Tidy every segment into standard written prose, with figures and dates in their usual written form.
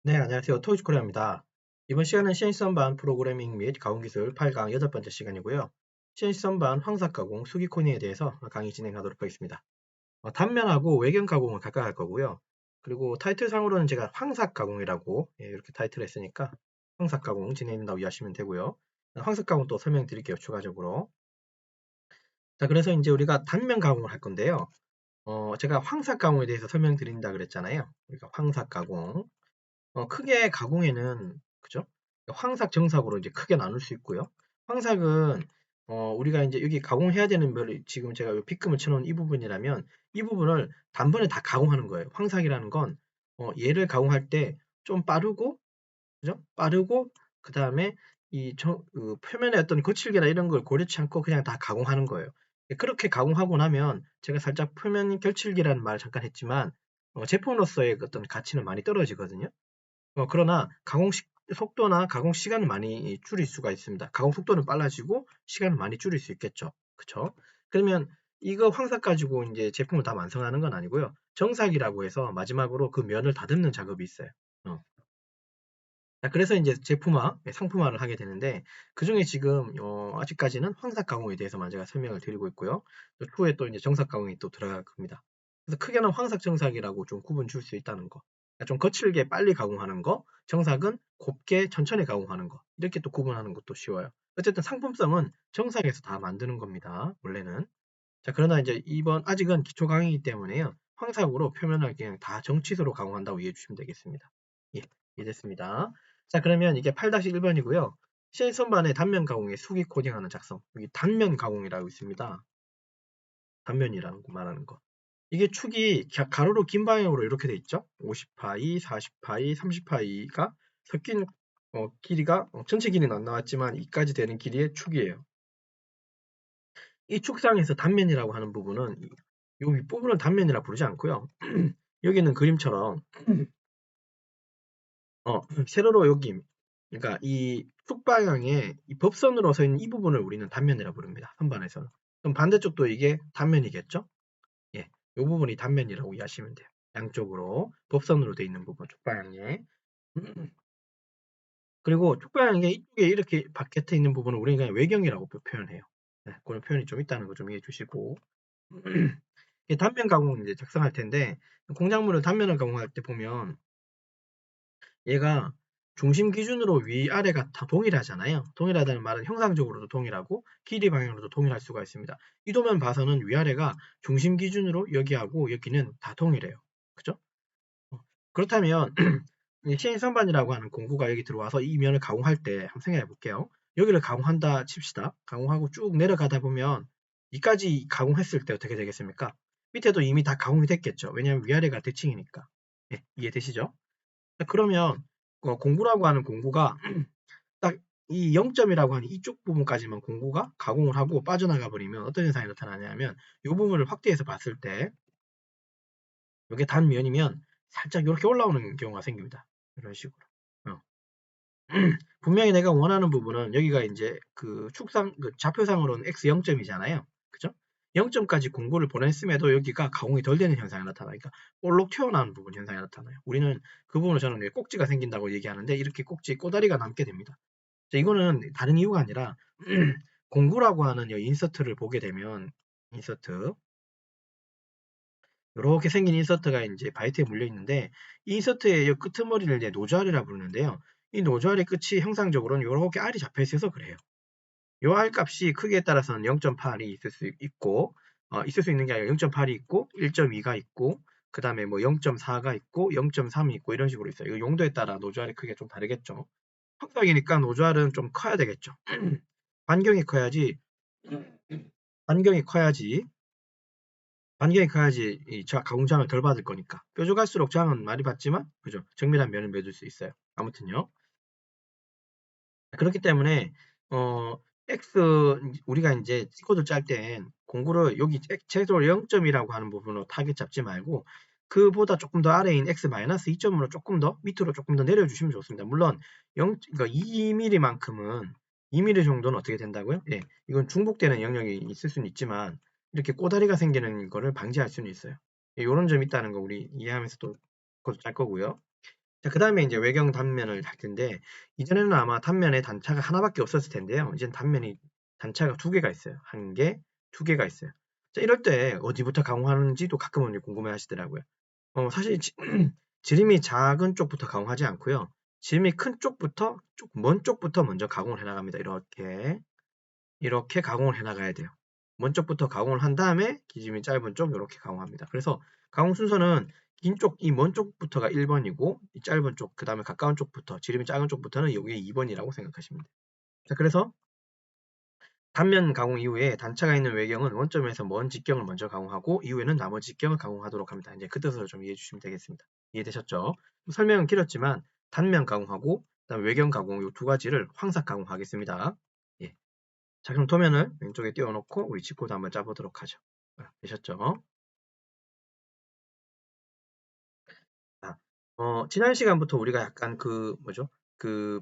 네, 안녕하세요. 토이즈코리아입니다. 이번 시간은 CNC 선반 프로그래밍 및 가공기술 8강 8번째 시간이고요. CNC 선반 황삭 가공, 수기 코딩에 대해서 강의 진행하도록 하겠습니다. 단면하고 외경 가공을 각각 할 거고요. 그리고 타이틀상으로는 제가 황삭 가공이라고 이렇게 타이틀 했으니까 황삭 가공 진행된다고 이해하시면 되고요. 황삭 가공 또 설명드릴게요, 추가적으로. 자, 그래서 이제 우리가 단면 가공을 할 건데요. 제가 황삭 가공에 대해서 설명드린다 그랬잖아요. 그러니까 황삭 가공. 크게 가공에는 그죠? 황삭, 정삭으로 이제 크게 나눌 수 있고요. 황삭은 우리가 이제 여기 가공해야 되는 별 지금 제가 요 빗금을 쳐놓은 이 부분이라면 이 부분을 단번에 다 가공하는 거예요. 황삭이라는 건 얘를 가공할 때 좀 빠르고 그죠? 빠르고 그 다음에 그 표면에 어떤 거칠기나 이런 걸 고려치 않고 그냥 다 가공하는 거예요. 그렇게 가공하고 나면 제가 살짝 표면 결칠기라는 말을 잠깐 했지만 제품으로서의 어떤 가치는 많이 떨어지거든요. 그러나 가공 속도나 가공 시간을 많이 줄일 수가 있습니다. 가공 속도는 빨라지고 시간을 많이 줄일 수 있겠죠. 그쵸? 그러면 이거 황삭 가지고 이제 제품을 다 완성하는 건 아니고요. 정삭이라고 해서 마지막으로 그 면을 다듬는 작업이 있어요. 어. 자, 그래서 이제 제품화, 상품화를 하게 되는데 그 중에 지금 아직까지는 황삭 가공에 대해서만 제가 설명을 드리고 있고요. 또 추후에 또 이제 정삭 가공이 또 들어갈 겁니다. 그래서 크게는 황삭, 정삭이라고 좀 구분 줄 수 있다는 거. 그러니까 좀 거칠게 빨리 가공하는 거, 정삭은 곱게 천천히 가공하는 거. 이렇게 또 구분하는 것도 쉬워요. 어쨌든 상품성은 정삭에서 다 만드는 겁니다. 원래는. 자, 그러나 이제 이번 아직은 기초 강의이기 때문에요. 황삭으로 표면을 그냥 다 정치수로 가공한다고 이해해 주시면 되겠습니다. 예, 이해됐습니다. 자, 그러면 이게 8-1번이고요. 실선반의 단면 가공에 수기 코딩하는 작성. 여기 단면 가공이라고 있습니다. 단면이라는 거 말하는 거. 이게 축이 가로로 긴 방향으로 이렇게 돼 있죠. 50파이, 40파이, 30파이가 섞인 길이가 전체 길이는 안 나왔지만 이까지 되는 길이의 축이에요. 이 축상에서 단면이라고 하는 부분은 이 윗부분을 단면이라 부르지 않고요. 여기는 그림처럼 세로로 여기 그러니까 이 축방향에 이 법선으로 서 있는 이 부분을 우리는 단면이라 부릅니다. 선반에서는. 그럼 반대쪽도 이게 단면이겠죠? 예, 이 부분이 단면이라고 이해하시면 돼요. 양쪽으로 법선으로 돼 있는 부분 축방향에. 그리고 축방향에 이쪽에 이렇게 바깥에 있는 부분을 우리는 그냥 외경이라고 표현해요. 네, 그런 표현이 좀 있다는 거 좀 이해해 주시고. 단면 가공 이제 작성할 텐데 공작물을 단면을 가공할 때 보면 얘가 중심 기준으로 위아래가 다 동일하잖아요. 동일하다는 말은 형상적으로도 동일하고 길이 방향으로도 동일할 수가 있습니다. 이 도면 봐서는 위아래가 중심 기준으로 여기하고 여기는 다 동일해요. 그죠? 그렇다면 시행선반이라고 하는 공구가 여기 들어와서 이 면을 가공할 때 한번 생각해 볼게요. 여기를 가공한다 칩시다. 가공하고 쭉 내려가다 보면 이까지 가공했을 때 어떻게 되겠습니까? 밑에도 이미 다 가공이 됐겠죠. 왜냐하면 위아래가 대칭이니까. 예, 이해되시죠? 그러면 공구라고 하는 공구가 딱 이 0점이라고 하는 이쪽 부분까지만 공구가 가공을 하고 빠져나가 버리면 어떤 현상이 나타나냐면 이 부분을 확대해서 봤을 때 이게 단면이면 살짝 이렇게 올라오는 경우가 생깁니다. 이런 식으로. 어. 분명히 내가 원하는 부분은 여기가 이제 그 축상 그 좌표상으로는 x 0점이잖아요. 그죠? 0점까지 공구를 보냈음에도 여기가 가공이 덜 되는 현상이 나타나요. 그러니까 볼록 튀어나오는 부분 현상이 나타나요. 우리는 그 부분을 저는 왜 꼭지가 생긴다고 얘기하는데 이렇게 꼭지 꼬다리가 남게 됩니다. 자, 이거는 다른 이유가 아니라 공구라고 하는 이 인서트를 보게 되면 인서트 이렇게 생긴 인서트가 이제 바이트에 물려 있는데 이 인서트의 이 끄트머리를 이제 노즐이라 부르는데요. 이 노즐의 끝이 형상적으로는 이렇게 알이 잡혀 있어서 그래요. 요 알 값이 크기에 따라서는 0.8이 있을 수 있고 있을 수 있는 게 아니라 0.8이 있고 1.2가 있고 그 다음에 뭐 0.4가 있고 0.3이 있고 이런 식으로 있어요. 이 용도에 따라 노즐의 크기가 좀 다르겠죠. 확장이니까 노즐은 좀 커야 되겠죠. 반경이 커야지 반경이 커야지 반경이 커야지 이 가공장을 덜 받을 거니까. 뾰족할수록 장은 많이 받지만 그죠? 정밀한 면을 맺을 수 있어요. 아무튼요. 그렇기 때문에 X 우리가 이제 코드 짤 땐 공구를 여기 최소 0점이라고 하는 부분으로 타겟 잡지 말고 그보다 조금 더 아래인 x-2점으로 조금 더 밑으로 조금 더 내려주시면 좋습니다. 물론 그러니까 2mm만큼은 2mm 정도는 어떻게 된다고요? 예, 이건 중복되는 영역이 있을 수는 있지만 이렇게 꼬다리가 생기는 거를 방지할 수는 있어요. 이런 점이 있다는 거 우리 이해하면서 또 코드 짤 거고요. 자, 그 다음에 이제 외경 단면을 할 텐데, 이전에는 아마 단면에 단차가 하나밖에 없었을 텐데요. 이제는 단차가 두 개가 있어요. 한 개, 두 개가 있어요. 자, 이럴 때 어디부터 강화하는지도 가끔은 궁금해 하시더라고요. 사실 지름이 작은 쪽부터 가공하지 않고요. 지름이 큰 쪽부터, 먼 쪽부터 먼저 가공을 해 나갑니다. 이렇게 가공을 해 나가야 돼요. 먼 쪽부터 가공을 한 다음에 지름이 짧은 쪽 이렇게 가공합니다. 그래서 가공 순서는 긴 쪽, 이 먼 쪽부터가 1번이고 이 짧은 쪽, 그 다음에 가까운 쪽부터, 지름이 작은 쪽부터는 여기 2번이라고 생각하시면 돼요. 자, 그래서 단면 가공 이후에 단차가 있는 외경은 원점에서 먼 직경을 먼저 가공하고 이후에는 나머지 직경을 가공하도록 합니다. 이제 그 뜻으로 좀 이해해 주시면 되겠습니다. 이해되셨죠? 설명은 길었지만 단면 가공하고 그다음 외경 가공 이 두 가지를 황삭 가공하겠습니다. 예. 자, 그럼 도면을 왼쪽에 띄워놓고 우리 G코드 한번 짜보도록 하죠. 되셨죠? 자, 지난 시간부터 우리가 약간 그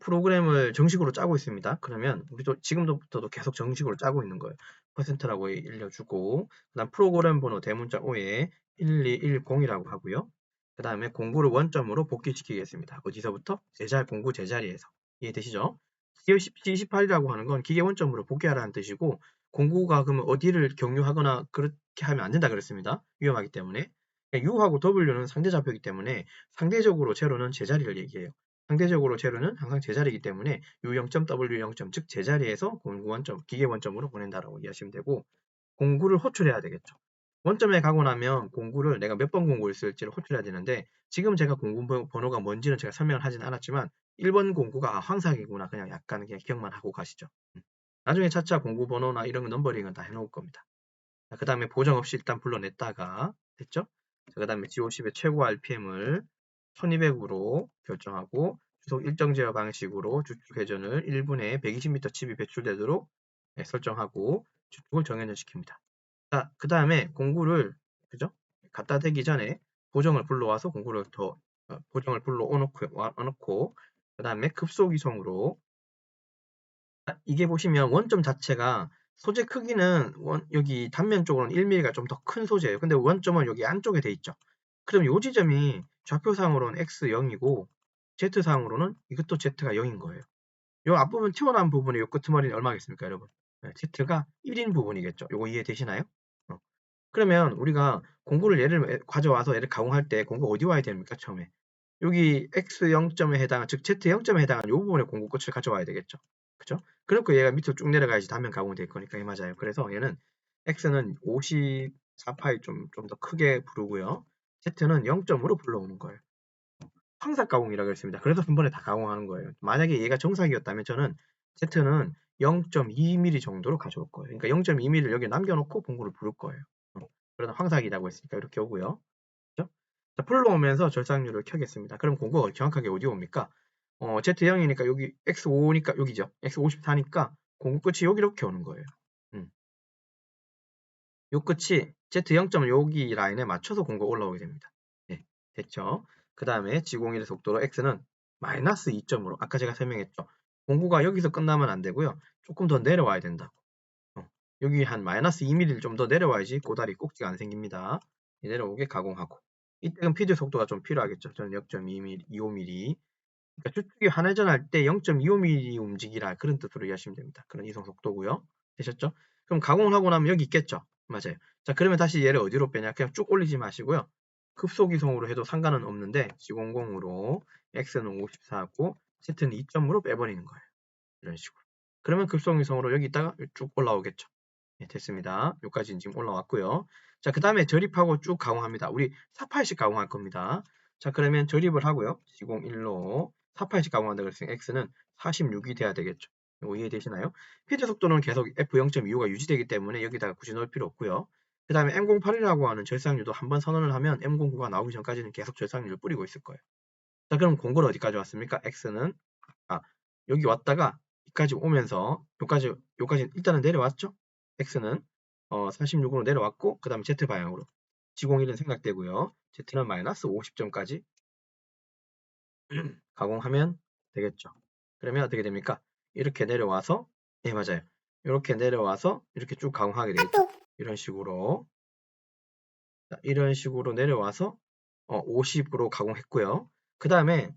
프로그램을 정식으로 짜고 있습니다. 그러면 우리도 지금부터도 계속 정식으로 짜고 있는 거예요. 퍼센트라고 일려주고, 그 다음 프로그램 번호 대문자 5에 1210이라고 하고요. 그 다음에 공구를 원점으로 복귀시키겠습니다. 어디서부터? 공구 제자리에서. 이해되시죠? C28이라고 하는 건 기계 원점으로 복귀하라는 뜻이고, 공구가 그러면 어디를 경유하거나 그렇게 하면 안 된다 그랬습니다. 위험하기 때문에. U하고 W는 상대좌표이기 때문에 상대적으로 제로는 제자리를 얘기해요. 상대적으로 제로는 항상 제자리이기 때문에 U0점, W0점, 즉 제자리에서 공구 원점, 기계 원점으로 보낸다라고 이해하시면 되고 공구를 호출해야 되겠죠. 원점에 가고 나면 공구를 내가 몇 번 공구를 쓸지를 호출해야 되는데 지금 제가 공구 번호가 뭔지는 제가 설명을 하진 않았지만 1번 공구가 황삭이구나 그냥 약간 그냥 기억만 하고 가시죠. 나중에 차차 공구 번호나 이런 넘버링은 다 해놓을 겁니다. 그 다음에 보정 없이 일단 불러냈다가 됐죠? 그 다음에 G50의 최고 RPM을 1200으로 결정하고 주속 일정 제어 방식으로 주축 회전을 1분에 120m 칩이 배출되도록 설정하고 주축을 정회전 시킵니다. 자, 그 다음에 공구를 그죠? 갖다 대기 전에 보정을 불러와서 보정을 불러놓고 그 다음에 급속 이송으로 이게 보시면 원점 자체가 소재 크기는 여기 단면 쪽으로는 1mm가 좀 더 큰 소재예요. 근데 원점은 여기 안쪽에 돼 있죠. 그럼 요 지점이 좌표상으로는 X0이고 Z상으로는 이것도 Z가 0인 거예요. 요 앞부분 튀어나온 부분의 요 끄트머리는 얼마겠습니까, 여러분? Z가 1인 부분이겠죠. 요거 이해되시나요? 그러면 우리가 공구를 가져와서 얘를 가공할 때 공구 어디 와야 됩니까, 처음에? 여기 X0점에 해당한, 즉 Z0점에 해당한 요 부분의 공구 끝을 가져와야 되겠죠. 그죠? 그러니까 얘가 밑으로 쭉 내려가야지 단면 가공이 될 거니까 이 맞아요. 그래서 얘는 X는 54파이 좀 더 크게 부르고요. Z는 0점으로 불러오는 거예요. 황삭 가공이라고 했습니다. 그래서 한 번에 다 가공하는 거예요. 만약에 얘가 정삭이었다면 저는 Z는 0.2mm 정도로 가져올 거예요. 그러니까 0.2mm를 여기 남겨놓고 공구를 부를 거예요. 그래서 황삭이라고 했으니까 이렇게 오고요. 그죠? 자, 풀로 오면서 절삭률을 켜겠습니다. 그럼 공구가 정확하게 어디 옵니까? Z0이니까 여기 X5니까 여기죠. X54니까 공구 끝이 여기 이렇게 오는 거예요. 요 끝이 Z0점 여기 라인에 맞춰서 공구가 올라오게 됩니다. 네, 됐죠? 그 다음에 G01의 속도로 X는 마이너스 2점으로 아까 제가 설명했죠. 공구가 여기서 끝나면 안 되고요. 조금 더 내려와야 된다고. 여기 한 마이너스 2mm를 좀 더 내려와야지 꼬다리 꼭지가 안 생깁니다. 내려오게 가공하고 이때는 피드 속도가 좀 필요하겠죠. 저는 0.25mm. 그러니까 추측이 환회전할 때 0.25mm 움직이라 그런 뜻으로 이해하시면 됩니다. 그런 이송 속도고요. 되셨죠? 그럼 가공을 하고 나면 여기 있겠죠? 맞아요. 자, 그러면 다시 얘를 어디로 빼냐? 그냥 쭉 올리지 마시고요. 급속 이송으로 해도 상관은 없는데 G00으로 X는 54고 Z는 2점으로 빼버리는 거예요. 이런 식으로. 그러면 급속 이송으로 여기 있다가 쭉 올라오겠죠. 네, 됐습니다. 여기까지 지금 올라왔고요. 자, 그 다음에 저립하고 쭉 가공합니다. 우리 4파일씩 가공할 겁니다. 자, 그러면 저립을 하고요. G01로 4파일씩 가공한다 그랬으니 X는 46이 돼야 되겠죠. 이거 이해되시나요? 피드 속도는 계속 F0.25가 유지되기 때문에 여기다가 굳이 넣을 필요 없고요. 그 다음에 M08이라고 하는 절삭률도 한번 선언을 하면 M09가 나오기 전까지는 계속 절삭률을 뿌리고 있을 거예요. 자, 그럼 공고를 어디까지 왔습니까? X는 여기 왔다가 여기까지 오면서 여기까지 일단은 내려왔죠? X는 46으로 내려왔고 그 다음에 Z 방향으로 G01은 생략되고요. Z는 마이너스 50점까지 가공하면 되겠죠. 그러면 어떻게 됩니까? 이렇게 내려와서 맞아요. 이렇게 내려와서 이렇게 쭉 가공하게 되겠죠. 이런 식으로 내려와서 50으로 가공했고요. 그 다음에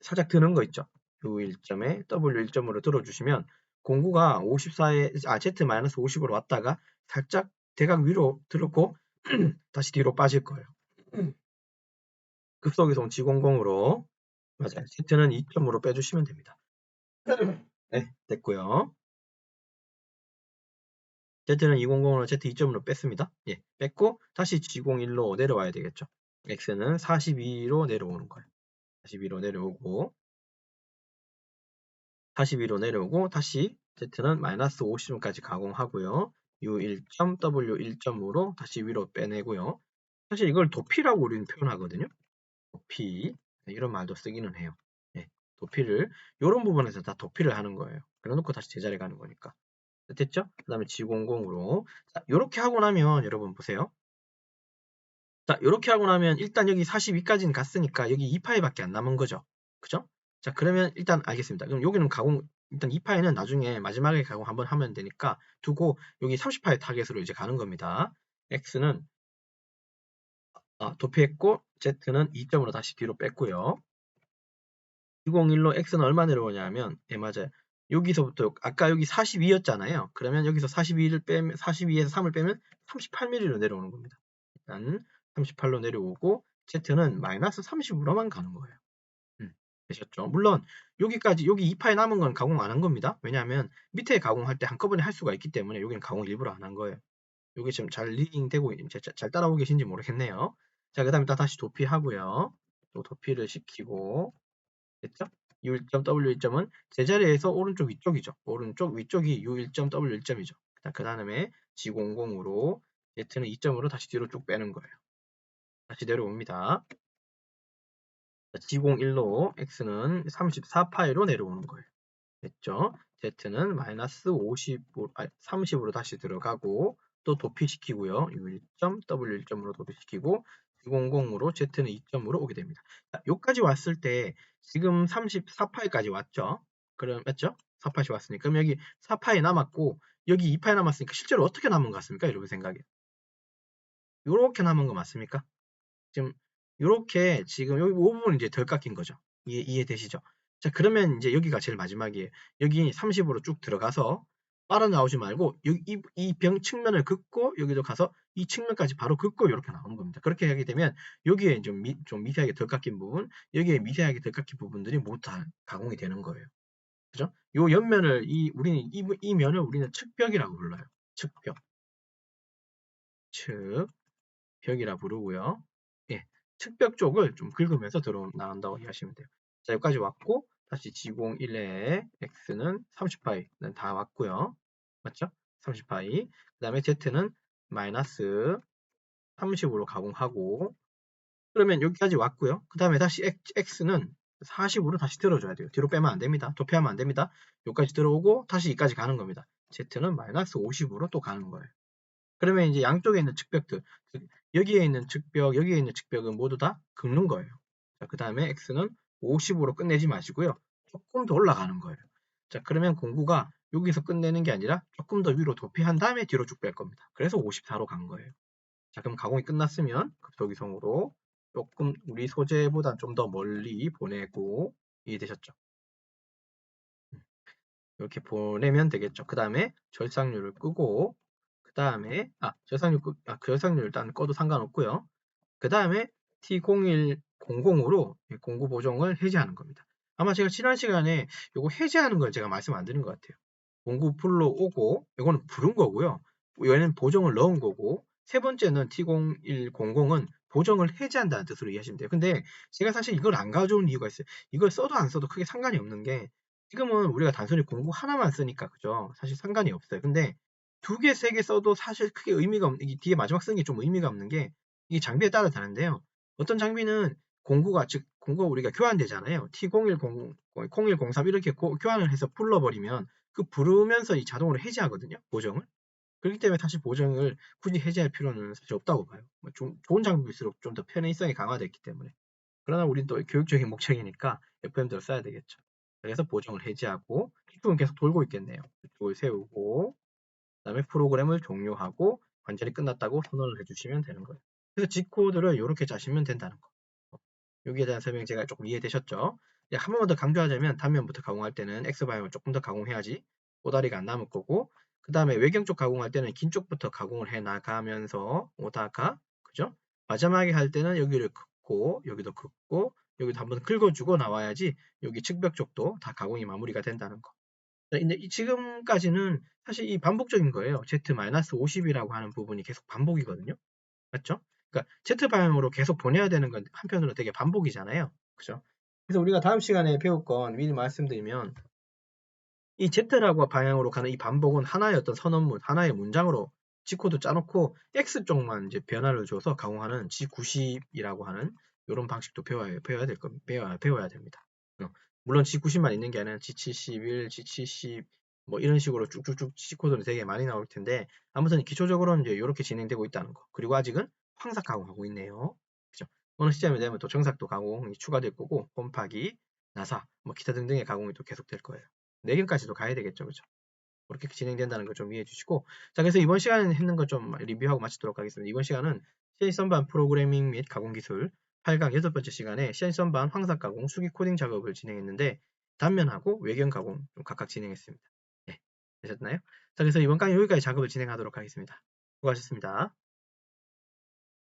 살짝 드는 거 있죠. U1점에 W1점으로 들어주시면 공구가 54에 Z-50으로 왔다가 살짝 대각 위로 들었고 다시 뒤로 빠질 거예요. 급속이동 G00으로 맞아요. Z는 2점으로 빼주시면 됩니다. 네, 됐고요. Z는 200으로 Z 2점으로 뺐습니다. 예, 뺐고 다시 G01로 내려와야 되겠죠. X는 42로 내려오는 거예요. 42로 내려오고 42로 내려오고 다시 Z는 마이너스 50까지 가공하고요. U1점, W1점으로 다시 위로 빼내고요. 사실 이걸 도피라고 우리는 표현하거든요. 도피 이런 말도 쓰기는 해요. 네, 도피를 이런 부분에서 다 도피를 하는 거예요. 그래놓고 다시 제자리에 가는 거니까. 됐죠? 그 다음에 G00으로 이렇게 하고 나면 여러분 보세요. 자, 이렇게 하고 나면 일단 여기 42까지는 갔으니까 여기 2파이밖에 안 남은 거죠. 그죠? 자, 그러면 일단 알겠습니다. 그럼 여기는 가공 일단 2파이는 나중에 마지막에 가공 한번 하면 되니까 두고 여기 30파이 타겟으로 이제 가는 겁니다. X는 도피했고 Z는 2점으로 다시 뒤로 뺐고요. 201로 X는 얼마 내려오냐면 맞아요. 여기서부터 아까 여기 42였잖아요. 그러면 여기서 42를 빼면 42에서 3을 빼면 38mm로 내려오는 겁니다. 일단 38로 내려오고 Z는 마이너스 30으로만 가는 거예요. 되셨죠? 물론 여기까지 여기 2파에 남은 건 가공 안 한 겁니다. 왜냐하면 밑에 가공할 때 한꺼번에 할 수가 있기 때문에 여기는 가공 일부러 안 한 거예요. 여기 지금 잘 리딩되고 잘 따라오고 계신지 모르겠네요. 자, 그 다음에 다시 도피하고요. 또 도피를 시키고 됐죠? U1점, W1점은 제자리에서 오른쪽 위쪽이죠. 오른쪽 위쪽이 U1점, W1점이죠. 그 다음에 G00으로 Z는 2점으로 다시 뒤로 쭉 빼는 거예요. 다시 내려옵니다. G01로 X는 34파이로 내려오는 거예요. 됐죠? Z는 마이너스 30으로 다시 들어가고 또 도피시키고요. U1점, W1점으로 도피시키고 G00으로 Z는 2점으로 오게 됩니다. 자, 여기까지 왔을 때 지금 34파이까지 왔죠? 그럼 맞죠? 4파이 왔으니까 그럼 여기 4파이 남았고 여기 2파이 남았으니까 실제로 어떻게 남은 것 같습니까? 여러분 생각에 요렇게 남은 거 맞습니까? 지금 요렇게 지금 여기 5부분 이제 덜 깎인 거죠. 이해되시죠? 자, 그러면 이제 여기가 제일 마지막이에요. 여기 30으로 쭉 들어가서 빨아나오지 말고 여기 이 병 측면을 긋고 여기도 가서 이 측면까지 바로 긋고 이렇게 나오는 겁니다. 그렇게 하게 되면 여기에 좀 미세하게 덜 깎인 부분, 여기에 미세하게 덜 깎인 부분들이 모두 다 가공이 되는 거예요. 그죠? 요 옆면을 우리는 이 면을 우리는 측벽이라고 불러요. 측벽. 측벽이라 부르고요. 예, 측벽 쪽을 좀 긁으면서 나간다고 이해하시면 돼요. 자, 여기까지 왔고 다시 G01에 X는 30파이는 다 왔고요. 맞죠? 30파이. 그 다음에 Z는 마이너스 30으로 가공하고 그러면 여기까지 왔고요. 그 다음에 다시 X는 40으로 다시 들어줘야 돼요. 뒤로 빼면 안 됩니다. 도피하면 안 됩니다. 여기까지 들어오고 다시 여기까지 가는 겁니다. Z는 마이너스 50으로 또 가는 거예요. 그러면 이제 양쪽에 있는 측벽들, 여기에 있는 측벽, 여기에 있는 측벽은 모두 다 긁는 거예요. 자, 그 다음에 X는 50으로 끝내지 마시고요. 조금 더 올라가는 거예요. 자, 그러면 공구가 여기서 끝내는 게 아니라 조금 더 위로 도피한 다음에 뒤로 쭉 뺄 겁니다. 그래서 54로 간 거예요. 자, 그럼 가공이 끝났으면 급속이성으로 조금 우리 소재보다 좀 더 멀리 보내고 이해되셨죠? 이렇게 보내면 되겠죠. 그 다음에 절삭률을 끄고 그 다음에 절삭률 일단 꺼도 상관없고요. 그 다음에 T0100으로 공구 보정을 해제하는 겁니다. 아마 제가 지난 시간에 이거 해제하는 걸 제가 말씀 안 드린 것 같아요. 공구 풀로 오고 이거는 부른 거고요. 얘는 보정을 넣은 거고 세 번째는 T0100은 보정을 해제한다는 뜻으로 이해하시면 돼요. 근데 제가 사실 이걸 안 가져온 이유가 있어요. 이걸 써도 안 써도 크게 상관이 없는 게 지금은 우리가 단순히 공구 하나만 쓰니까 그죠? 사실 상관이 없어요. 근데 두 개, 세 개 써도 사실 크게 의미가 없는 게 뒤에 마지막 쓰는 게 좀 의미가 없는 게 이게 장비에 따라 다른데요. 어떤 장비는 공구가 즉 공구가 우리가 교환되잖아요. T01, 0103 이렇게 교환을 해서 풀러버리면 그 부르면서 이 자동으로 해제하거든요. 보정을. 그렇기 때문에 사실 보정을 굳이 해제할 필요는 사실 없다고 봐요. 좀 좋은 장비일수록 좀 더 편의성이 강화됐기 때문에. 그러나 우린 또 교육적인 목적이니까 FM대로 써야 되겠죠. 그래서 보정을 해제하고 이쪽은 계속 돌고 있겠네요. 이쪽을 세우고 그다음에 프로그램을 종료하고 완전히 끝났다고 선언을 해주시면 되는 거예요. 그래서 G코드를 이렇게 짜시면 된다는 거. 여기에 대한 설명 제가 조금 이해되셨죠? 한 번만 더 강조하자면 단면부터 가공할 때는 X방향을 조금 더 가공해야지 꼬다리가 안 남을 거고, 그 다음에 외경 쪽 가공할 때는 긴 쪽부터 가공을 해 나가면서 오다가, 그죠? 마지막에 할 때는 여기를 긋고 여기도 긋고 여기도 한번 긁어주고 나와야지 여기 측벽 쪽도 다 가공이 마무리가 된다는 거. 근데 지금까지는 사실 이 반복적인 거예요. Z-50이라고 하는 부분이 계속 반복이거든요. 맞죠? 그러니까 Z 방향으로 계속 보내야 되는 건 한편으로 되게 반복이잖아요. 그죠? 그래서 우리가 다음 시간에 배울 건 미리 말씀드리면, 이 Z라고 방향으로 가는 이 반복은 하나의 어떤 선언문, 하나의 문장으로 G코드 짜놓고 X쪽만 이제 변화를 줘서 가공하는 G90이라고 하는 이런 방식도 배워야 될 겁니다. 배워야 됩니다. 물론 G90만 있는 게 아니라 G71, G70 뭐 이런 식으로 쭉쭉쭉 G코드는 되게 많이 나올 텐데, 아무튼 기초적으로는 이제 이렇게 진행되고 있다는 거. 그리고 아직은 황삭 가공하고 있네요. 그죠? 어느 시점이 되면 또 정삭도 가공이 추가될 거고, 홈파기, 나사, 뭐 기타 등등의 가공이 또 계속될 거예요. 내경까지도 가야 되겠죠. 그죠? 그렇게 진행된다는 걸 좀 이해해 주시고. 자, 그래서 이번 시간에 했는 거 좀 리뷰하고 마치도록 하겠습니다. 이번 시간은 CNC 선반 프로그래밍 및 가공 기술 8강 6번째 시간에 CNC 선반 황삭 가공, 수기 코딩 작업을 진행했는데, 단면하고 외경 가공 좀 각각 진행했습니다. 네, 되셨나요? 자, 그래서 이번 강의 여기까지 작업을 진행하도록 하겠습니다. 수고하셨습니다.